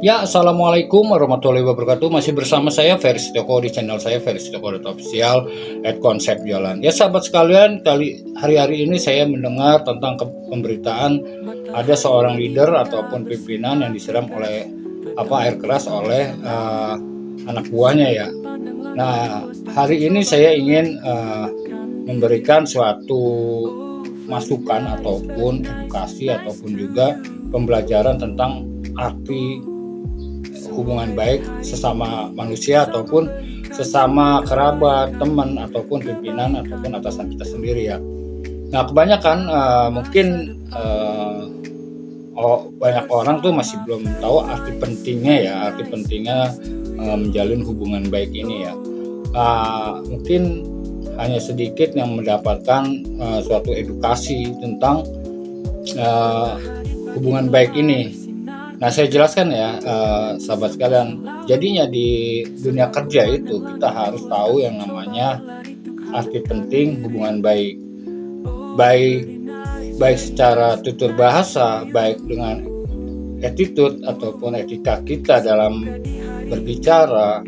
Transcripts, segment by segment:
Ya, assalamualaikum warahmatullahi wabarakatuh. Masih bersama saya Ferry Setioko di channel saya Ferry Setioko Official @konsep jalan. Ya, sahabat sekalian, hari-hari ini saya mendengar tentang pemberitaan ada seorang leader ataupun pimpinan yang disiram oleh air keras oleh anak buahnya ya. Nah, hari ini saya ingin memberikan suatu masukan ataupun edukasi ataupun juga pembelajaran tentang arti hubungan baik sesama manusia ataupun sesama kerabat, teman ataupun pimpinan ataupun atasan kita sendiri ya. Nah, kebanyakan mungkin banyak orang tuh masih belum tahu arti pentingnya menjalin hubungan baik ini ya. Mungkin hanya sedikit yang mendapatkan suatu edukasi tentang hubungan baik ini. Nah, saya jelaskan ya, sahabat sekalian. Jadinya di dunia kerja itu kita harus tahu yang namanya arti penting hubungan baik. Baik secara tutur bahasa, baik dengan attitude ataupun etika kita dalam berbicara,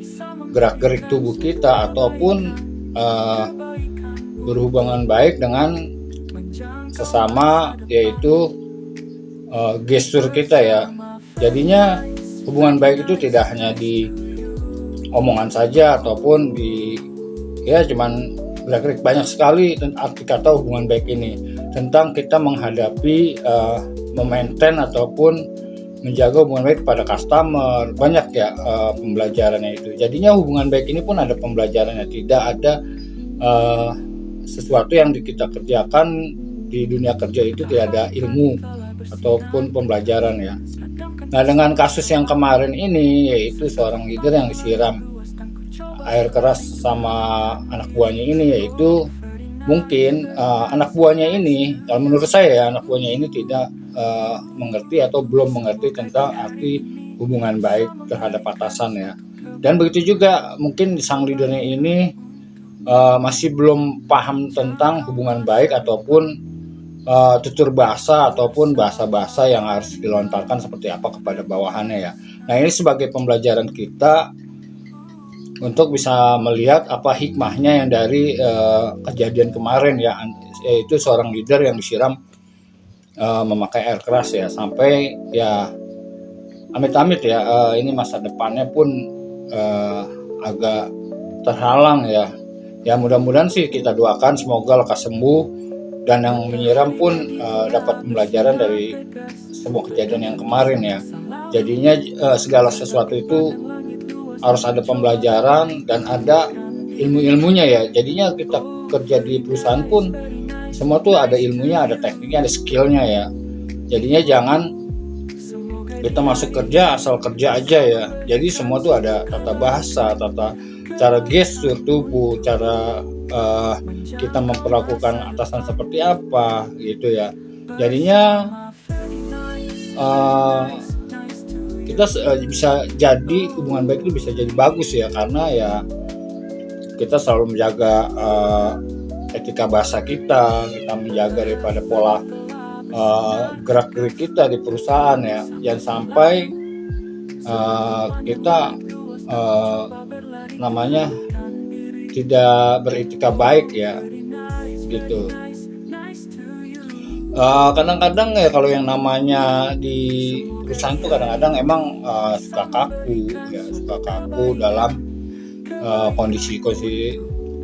gerak-gerik tubuh kita ataupun berhubungan baik dengan sesama, yaitu gestur kita ya. Jadinya hubungan baik itu tidak hanya di omongan saja ataupun cuman gerak-gerik. Banyak sekali arti kata hubungan baik ini tentang kita menghadapi memaintain ataupun menjaga hubungan baik kepada customer. Banyak ya pembelajarannya itu. Jadinya hubungan baik ini pun ada pembelajarannya, tidak ada sesuatu yang kita kerjakan di dunia kerja itu tidak ada ilmu ataupun pembelajaran ya. Nah, dengan kasus yang kemarin ini, yaitu seorang leader yang disiram air keras sama anak buahnya ini, yaitu mungkin anak buahnya ini, kalau menurut saya ya, anak buahnya ini tidak mengerti atau belum mengerti tentang arti hubungan baik terhadap atasan ya. Dan begitu juga mungkin sang leadernya ini masih belum paham tentang hubungan baik ataupun tutur bahasa ataupun bahasa-bahasa yang harus dilontarkan seperti apa kepada bawahannya ya. Nah, ini sebagai pembelajaran kita untuk bisa melihat apa hikmahnya yang dari kejadian kemarin ya, yaitu seorang leader yang disiram memakai air keras ya, sampai ya amit-amit ya ini masa depannya pun agak terhalang ya. Ya, mudah-mudahan sih kita doakan semoga lekas sembuh dan yang menyiram pun dapat pembelajaran dari semua kejadian yang kemarin ya. Jadinya segala sesuatu itu harus ada pembelajaran dan ada ilmu-ilmunya ya. Jadinya kita kerja di perusahaan pun semua tuh ada ilmunya, ada tekniknya, ada skillnya ya. Jadinya jangan kita masuk kerja asal kerja aja ya. Jadi semua tuh ada tata bahasa, cara gestur tubuh, cara kita memperlakukan atasan seperti apa gitu ya. Jadinya kita bisa jadi hubungan baik itu bisa jadi bagus ya, karena ya kita selalu menjaga etika bahasa kita menjaga daripada pola gerak-gerik kita di perusahaan ya. Jangan sampai kita namanya tidak beretika baik ya gitu. Kadang-kadang ya kalau yang namanya di perusahaan itu kadang-kadang emang suka kaku dalam kondisi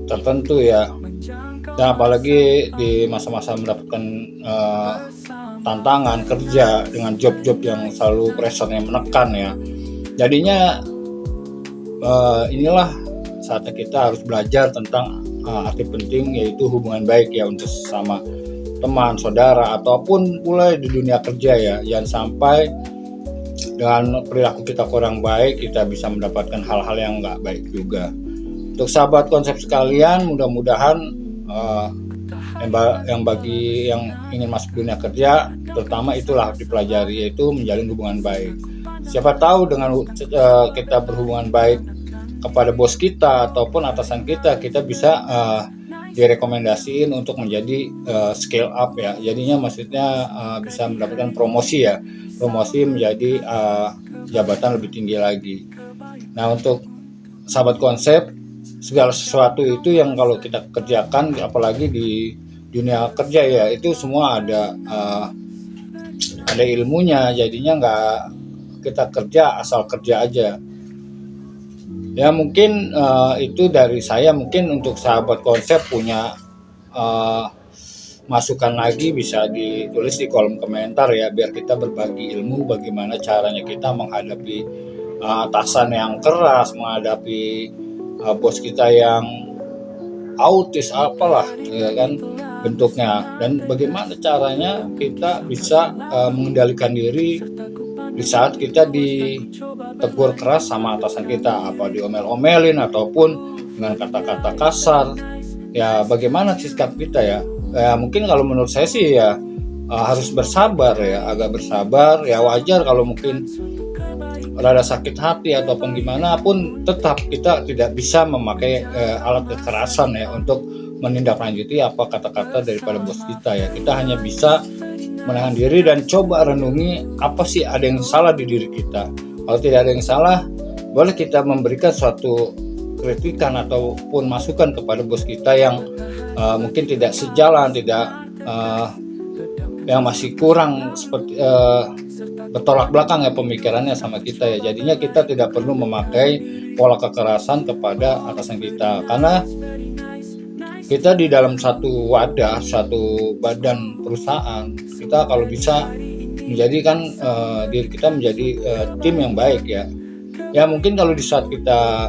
tertentu ya. Dan apalagi di masa-masa mendapatkan tantangan kerja dengan job-job yang selalu pressure-nya menekan ya. Jadinya inilah saatnya kita harus belajar tentang arti penting yaitu hubungan baik ya untuk sesama teman, saudara ataupun pula di dunia kerja ya. Jangan sampai dengan perilaku kita kurang baik kita bisa mendapatkan hal-hal yang nggak baik juga. Untuk sahabat konsep sekalian, mudah-mudahan yang bagi yang ingin masuk dunia kerja terutama itulah dipelajari, yaitu menjalin hubungan baik. Siapa tahu dengan kita berhubungan baik kepada bos kita ataupun atasan kita bisa direkomendasiin untuk menjadi scale up ya. Jadinya maksudnya bisa mendapatkan promosi menjadi jabatan lebih tinggi lagi. Nah, untuk sahabat konsep, segala sesuatu itu yang kalau kita kerjakan, apalagi di dunia kerja ya, itu semua ada ilmunya. Jadinya nggak kita kerja asal kerja aja. Ya mungkin itu dari saya. Mungkin untuk sahabat konsep punya masukan lagi, bisa ditulis di kolom komentar ya, biar kita berbagi ilmu bagaimana caranya kita menghadapi atasan yang keras, menghadapi bos kita yang autis apalah ya kan bentuknya, dan bagaimana caranya kita bisa mengendalikan diri di saat kita ditegur keras sama atasan kita, apa diomel-omelin ataupun dengan kata-kata kasar. Ya bagaimana sikap kita ya. Ya mungkin kalau menurut saya sih ya harus bersabar ya, agak bersabar ya, wajar kalau mungkin rada sakit hati ataupun gimana pun, tetap kita tidak bisa memakai alat kekerasan ya untuk menindaklanjuti apa kata-kata daripada bos kita ya. Kita hanya bisa menahan diri dan coba renungi apa sih ada yang salah di diri kita. Kalau tidak ada yang salah, boleh kita memberikan suatu kritikan ataupun masukan kepada bos kita yang mungkin tidak sejalan, tidak yang masih kurang seperti bertolak belakang ya pemikirannya sama kita ya. Jadinya kita tidak perlu memakai pola kekerasan kepada atasan kita, karena kita di dalam satu wadah, satu badan perusahaan, kita kalau bisa menjadikan diri kita menjadi tim yang baik ya. Ya mungkin kalau di saat kita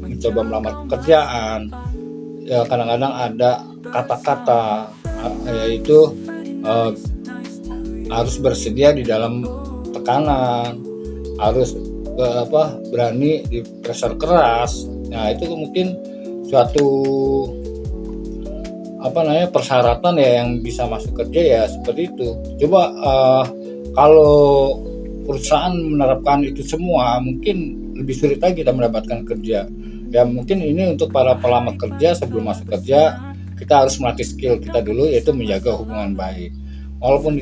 mencoba melamar pekerjaan, ya kadang-kadang ada kata-kata yaitu harus bersedia di dalam tekanan, harus berani di pressure keras. Nah itu mungkin suatu persyaratan ya yang bisa masuk kerja ya, seperti itu. Coba kalau perusahaan menerapkan itu semua, mungkin lebih sulit lagi kita mendapatkan kerja. Ya mungkin ini untuk para pelamar kerja, sebelum masuk kerja kita harus melatih skill kita dulu, yaitu menjaga hubungan baik. Walaupun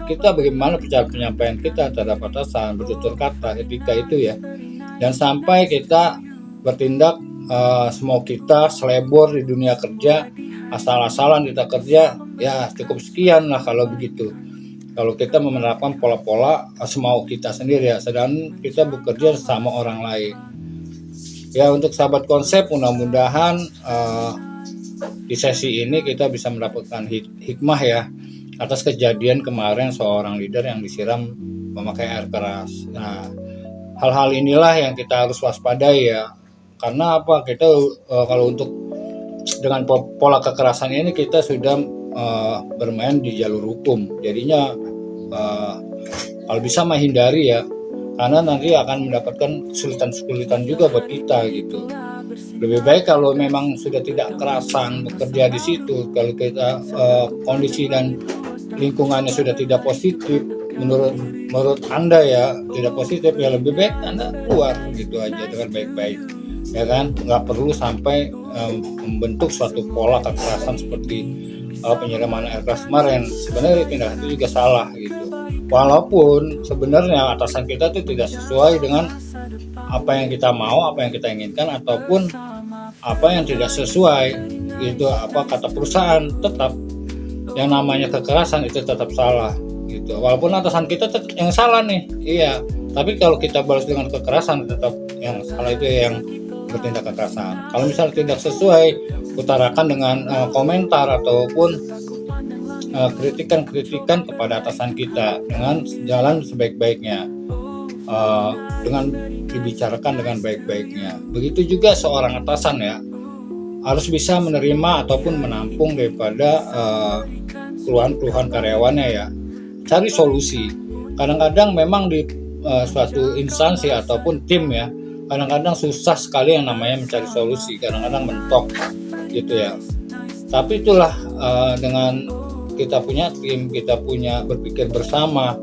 kita bagaimana penyampaian kita terhadap atasan, bertutur kata, etika itu ya. Dan sampai kita bertindak semau kita, selebor di dunia kerja, asal-asalan kita kerja, ya cukup sekian lah kalau begitu. Kalau kita menerapkan pola-pola semau kita sendiri ya, sedang kita bekerja sama orang lain. Ya untuk sahabat konsep, mudah-mudahan di sesi ini kita bisa mendapatkan hikmah ya atas kejadian kemarin seorang leader yang disiram memakai air keras. Nah, hal-hal inilah yang kita harus waspadai ya. Karena apa? Kita kalau untuk dengan pola kekerasan ini kita sudah bermain di jalur hukum. Jadinya kalau bisa menghindari ya, karena nanti akan mendapatkan kesulitan juga buat kita gitu. Lebih baik kalau memang sudah tidak kerasan bekerja di situ, kalau kita kondisi dan lingkungannya sudah tidak positif, menurut Anda ya tidak positif, ya lebih baik Anda keluar gitu aja dengan baik-baik, ya kan. Nggak perlu sampai membentuk suatu pola kekerasan seperti penyiraman air keras kemarin. Sebenarnya tindakan itu juga salah gitu, walaupun sebenarnya atasan kita itu tidak sesuai dengan apa yang kita mau, apa yang kita inginkan, ataupun apa yang tidak sesuai itu kata perusahaan, tetap yang namanya kekerasan itu tetap salah gitu. Walaupun atasan kita tetap yang salah nih, iya, tapi kalau kita balas dengan kekerasan, tetap yang salah itu yang bertindak kekerasan. Kalau misalnya tidak sesuai, utarakan dengan komentar ataupun kritikan kepada atasan kita dengan jalan sebaik-baiknya, dengan dibicarakan dengan baik-baiknya. Begitu juga seorang atasan ya, harus bisa menerima ataupun menampung daripada keluhan-keluhan karyawannya ya. Cari solusi. Kadang-kadang memang di suatu instansi ataupun tim ya, kadang-kadang susah sekali yang namanya mencari solusi, kadang-kadang mentok gitu ya. Tapi itulah dengan kita punya tim, kita punya berpikir bersama,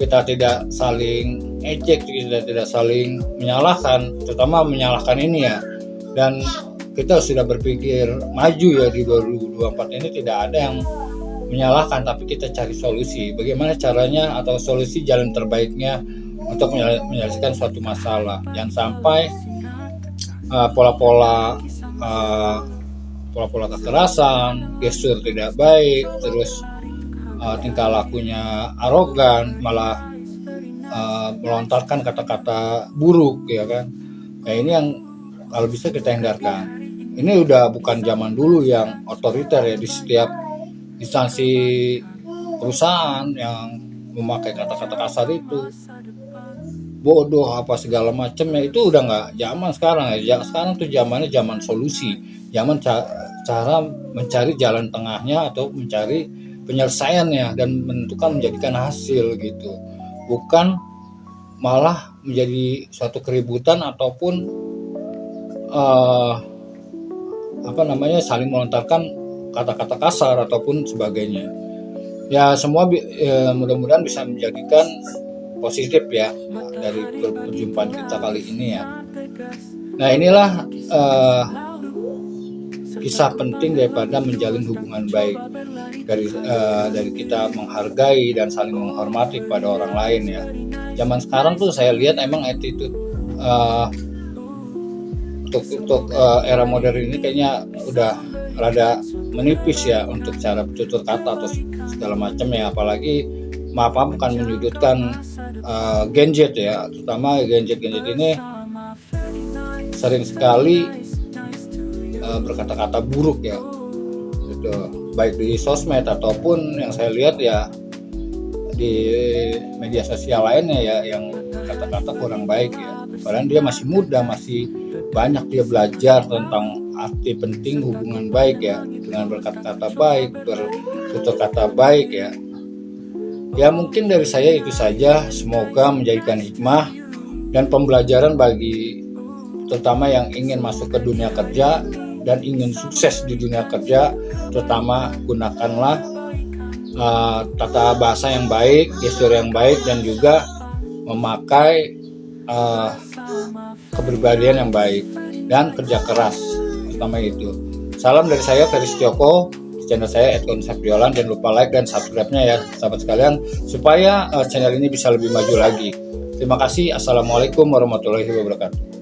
kita tidak saling ejek, kita tidak saling menyalahkan, terutama menyalahkan ini ya. Dan kita sudah berpikir maju ya, di 2024 ini tidak ada yang menyalahkan, tapi kita cari solusi. Bagaimana caranya atau solusi jalan terbaiknya untuk menyelesaikan suatu masalah. Jangan sampai pola-pola kekerasan, gestur tidak baik, terus tingkah lakunya arogan, malah melontarkan kata-kata buruk, ya kan. Nah, ini yang kalau bisa kita hindarkan. Ini udah bukan zaman dulu yang otoriter ya, di setiap instansi perusahaan yang memakai kata-kata kasar itu, bodoh apa segala macam ya, itu udah nggak zaman sekarang ya. Sekarang tuh zamannya zaman solusi, zaman cara mencari jalan tengahnya atau mencari penyelesaiannya dan menentukan menjadikan hasil gitu, bukan malah menjadi suatu keributan ataupun saling melontarkan kata-kata kasar ataupun sebagainya. Ya semua mudah-mudahan bisa menjadikan positif ya dari perjumpaan kita kali ini ya. Nah, inilah kisah penting daripada menjalin hubungan baik, dari kita menghargai dan saling menghormati kepada orang lain ya. Zaman sekarang tuh saya lihat emang attitude untuk era modern ini kayaknya udah rada menipis ya untuk cara bertutur kata atau segala macam ya. Apalagi bukan menyudutkan Gen Z ya, terutama Gen Z ini sering sekali berkata-kata buruk ya, gitu, baik di sosmed ataupun yang saya lihat ya di media sosial lainnya ya, yang kata-kata kurang baik ya. Padahal dia masih muda, masih banyak dia belajar tentang arti penting hubungan baik ya, dengan berkata-kata baik, bertutur kata baik ya. Ya mungkin dari saya itu saja, semoga menjadikan hikmah dan pembelajaran bagi terutama yang ingin masuk ke dunia kerja dan ingin sukses di dunia kerja. Terutama gunakanlah tata bahasa yang baik, gestur yang baik, dan juga memakai kepribadian yang baik dan kerja keras, terutama itu. Salam dari saya, Ferry Setioko, channel saya @konsepiolan. Jangan lupa like dan subscribe-nya ya sahabat sekalian, supaya channel ini bisa lebih maju lagi. Terima kasih. Assalamualaikum warahmatullahi wabarakatuh.